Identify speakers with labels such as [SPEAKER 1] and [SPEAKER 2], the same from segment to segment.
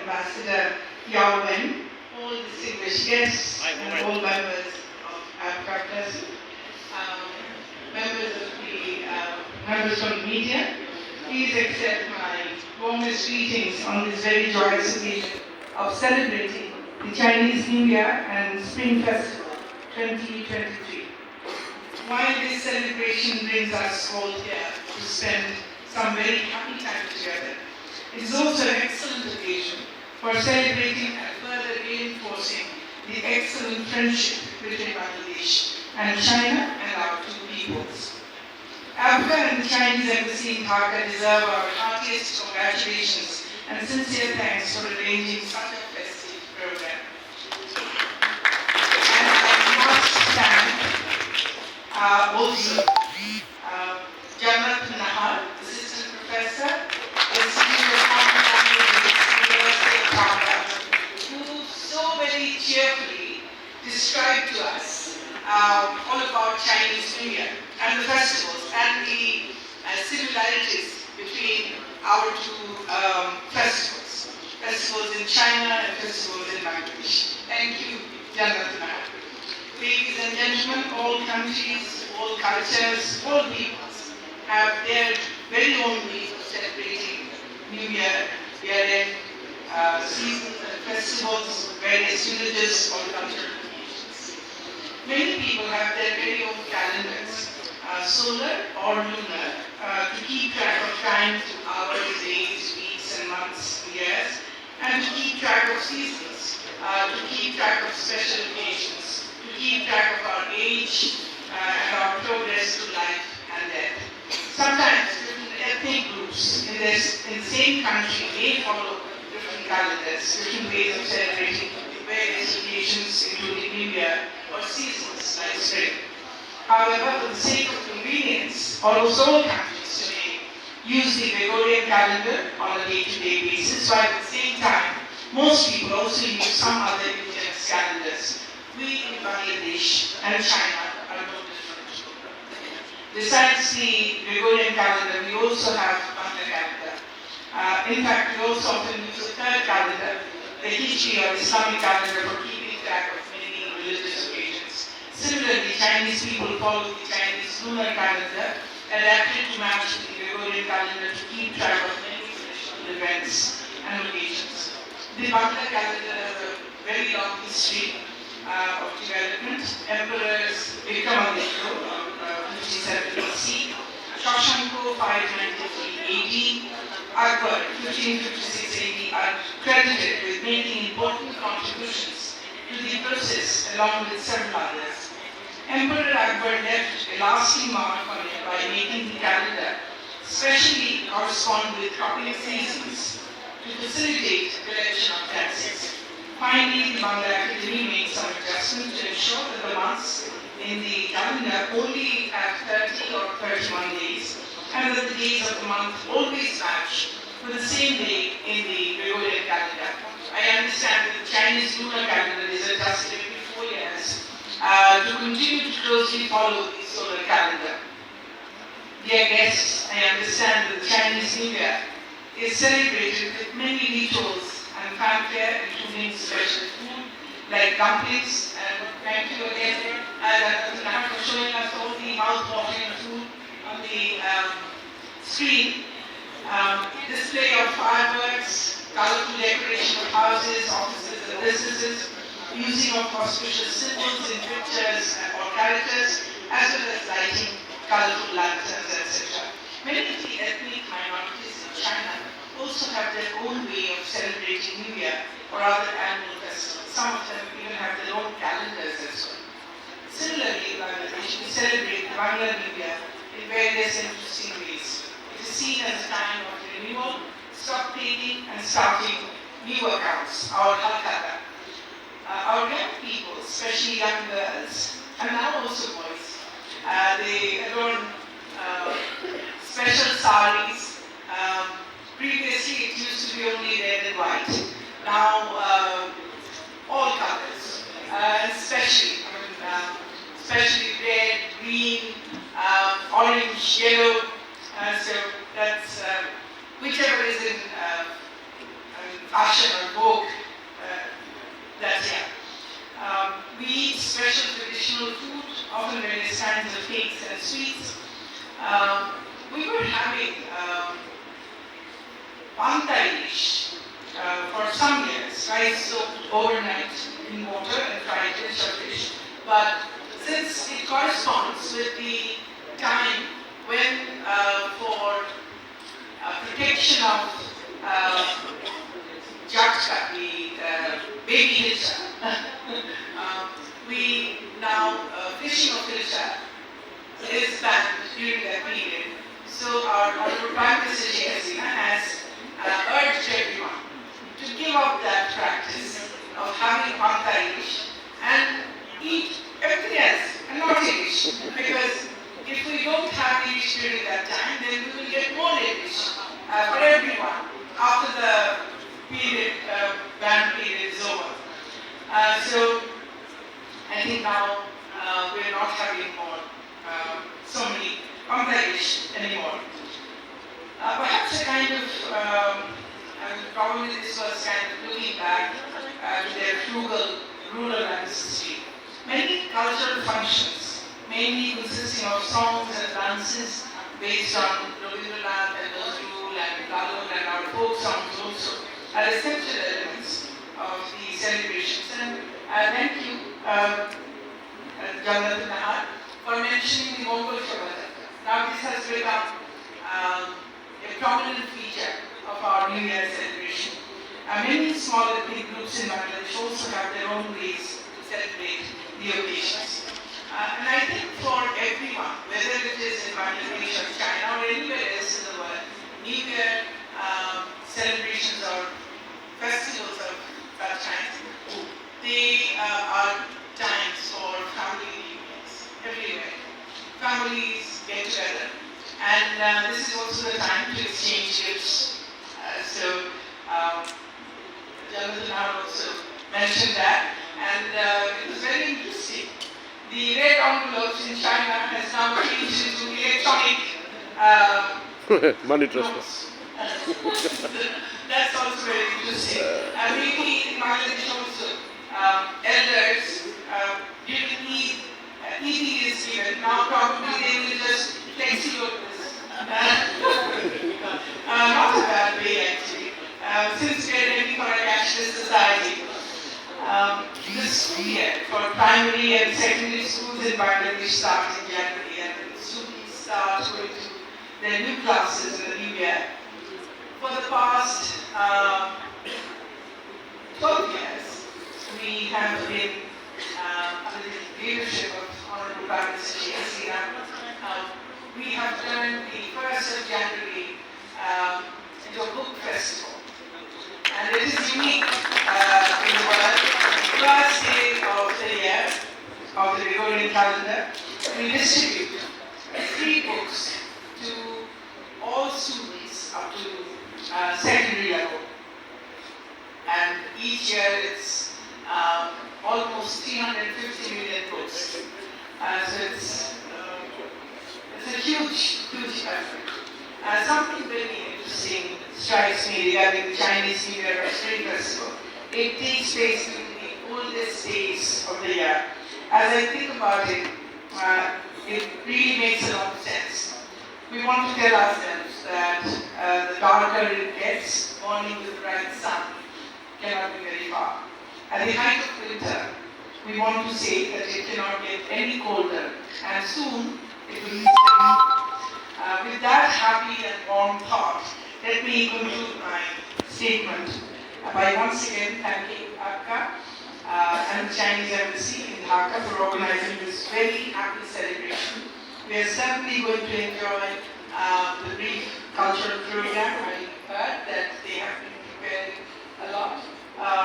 [SPEAKER 1] Ambassador Yao Wen, all distinguished guests, and all members of ABCA present, members from the media, please accept my warmest greetings on this very joyous occasion of celebrating the Chinese New Year and Spring Festival 2023. While this celebration brings us all here to spend some very happy time together, it is also an excellent occasion for celebrating and further reinforcing the excellent friendship between Bangladesh and China and our two peoples. ABCA and the Chinese Embassy in Dhaka deserve our heartiest congratulations and sincere thanks for arranging such a festive program. And I must thank also Jannat Nahar, Assistant Professor, Institute of Foreign Languages, University of Dhaka, who so very cheerfully described to us all about Chinese New Year and the festivals and the similarities between our two festivals in China and festivals in Bangladesh. Thank you, Jannat Nahar. Ladies and gentlemen, all countries, all cultures, all peoples have their very own way of celebrating New Year, year-end seasons and festivals, various religious or cultural occasions. Many people have their very own calendars, solar or lunar, to keep track of time through hours, days, weeks and months, years, and to keep track of seasons, to keep track of special occasions, to keep track of our age and our progress through life and death. Sometimes different ethnic groups in the same country may follow different calendars, different ways of celebrating various occasions, including New Year or seasons like spring. However, for the sake of convenience, almost all countries today use the Gregorian calendar on a day-to-day basis, while at the same time, most people also use some other indigenous calendars. We in Bangladesh and China are no different. Besides the Gregorian calendar, we also have Bangla calendar. In fact, we also often use a third calendar, the Hijri or Islamic calendar, for keeping track of many religious occasions. Similarly, Chinese people follow the Chinese lunar calendar, adapted to match the Gregorian calendar to keep track of many traditional events and occasions. The Bangla calendar has a very long history of development. Emperors Vikramaditya, 57 BC, Shashanko, 593 AD, Akbar, 1556 AD, are credited with making important contributions to the process along with several others. Emperor Akbar left a lasting mark on it by making the calendar specially correspond with cropping seasons to facilitate collection of taxes. Finally, the Bangla Academy made some adjustments to ensure that the months in the calendar only have 30 or 31 days, and that the days of the month always match with the same day in the Gregorian calendar. I understand that the Chinese lunar calendar is adjusted every 4 years to continue to closely follow the solar calendar. Dear guests, I understand that the Chinese New Year is celebrated with many rituals and fanfare, including special food like dumplings. And thank you again for showing us all the mouth-watering food on the screen. Display of fireworks, colorful decoration of houses, offices and businesses, using of auspicious symbols in pictures or characters, as well as lighting colorful lanterns, etc. Many of the ethnic minorities in China also have their own way of celebrating New Year or other annual festivals. Some of them even have their own calendars as well. Similarly, in Bangladesh, we celebrate the Bangla New Year in various interesting ways. It is seen as a time of renewal, stock taking, and starting new accounts, our Halkata. Our young people, especially young girls, and now also boys, they adorn special saris. Previously, it used to be only red and white. Now, all colors, especially red, green, orange, yellow. So that's whichever is in fashion or special traditional food, often various kinds of cakes and sweets. We were having panta dish for some years, rice soaked overnight in water and fried in fish. But since it corresponds with the time when for protection of Jatka, the baby hilsa, we now fishing of hilsa is banned during that period. So our Honorable Prime Minister Sheikh Hasina has urged everyone to give up that practice of having panta dish and eat everything else and not English. Because if we don't have English during that time, then we will get more English for everyone after the period, ban period is over. So I think now we're not having more so many panta-ish anymore. Perhaps a kind of, probably this was kind of looking back to their frugal rural ancestry. Many cultural functions, mainly consisting of songs and dances based on Rabindranath and Nazrul and Lalur and our folk songs also, are essential elements of the celebrations. And thank you, Jannat Nahar, for mentioning the Mongol Shabbat. Now this has become a prominent feature of our New Year celebration. Many small ethnic groups in Bangladesh also have their own ways to celebrate the occasions. And I think for everyone, whether it is in Bangladesh or China or anywhere else in the world, New Year celebrations or festivals of that kind, they are times for family reunions everywhere. Families get together, and this is also the time to exchange gifts. Jonathan also mentioned that, and it was very interesting. The red envelopes in China has now changed into electronic
[SPEAKER 2] money transfer.
[SPEAKER 1] That's also very interesting. Maybe in Bangladesh also, elders during Eid is given. Now probably they will just text you this. Not a bad way actually. Since we are ready for a cashless society, this school year for primary and secondary schools in Bangladesh starts in January, and the students start going to their new classes in the new year. For the past 12 years, we have been under the leadership of Honorable Prime Minister Sheikh Hasina. We have turned the 1st of January into a book festival. And it is unique in the world. First day of the year, of the Gregorian calendar, we distribute free books to all students up to secondary level. And each year it's almost 350 million books. So it's a huge effort. Something very interesting strikes me regarding the Chinese New Year or Spring Festival. It takes place during the oldest days of the year. As I think about it, it really makes a lot of sense. We want to tell ourselves that the darker it gets, morning with the bright sun cannot be very far. At the height of winter, we want to say that it cannot get any colder, and soon it will be spring. With that happy and warm thought, let me conclude my statement by once again thanking APCA and the Chinese Embassy in Dhaka for organizing this very happy celebration. We are certainly going to enjoy the brief cultural program. I heard that they have been preparing a lot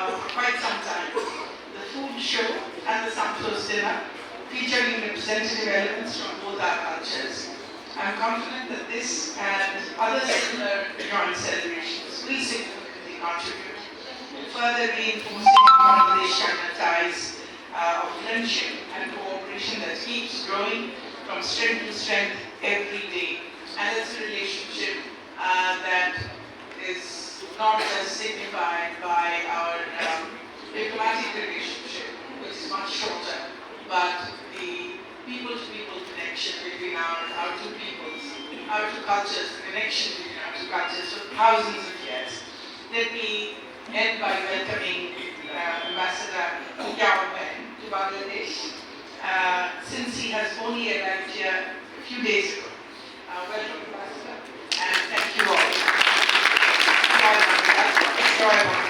[SPEAKER 1] for quite some time. The food show and the Samtos dinner featuring representative elements from both our cultures. I'm confident that this and other similar joint celebrations will significantly contribute to further reinforcing Bangladesh-China ties of friendship and cooperation that keeps growing from strength to strength every day. And it's a relationship that is not just signified by our diplomatic relationship, which is much shorter, cultures, connection to cultures for thousands of years. Let me end by welcoming Ambassador Yao Ben to Bangladesh, since he has only arrived here a few days ago. Welcome, Ambassador, and thank you all. Enjoy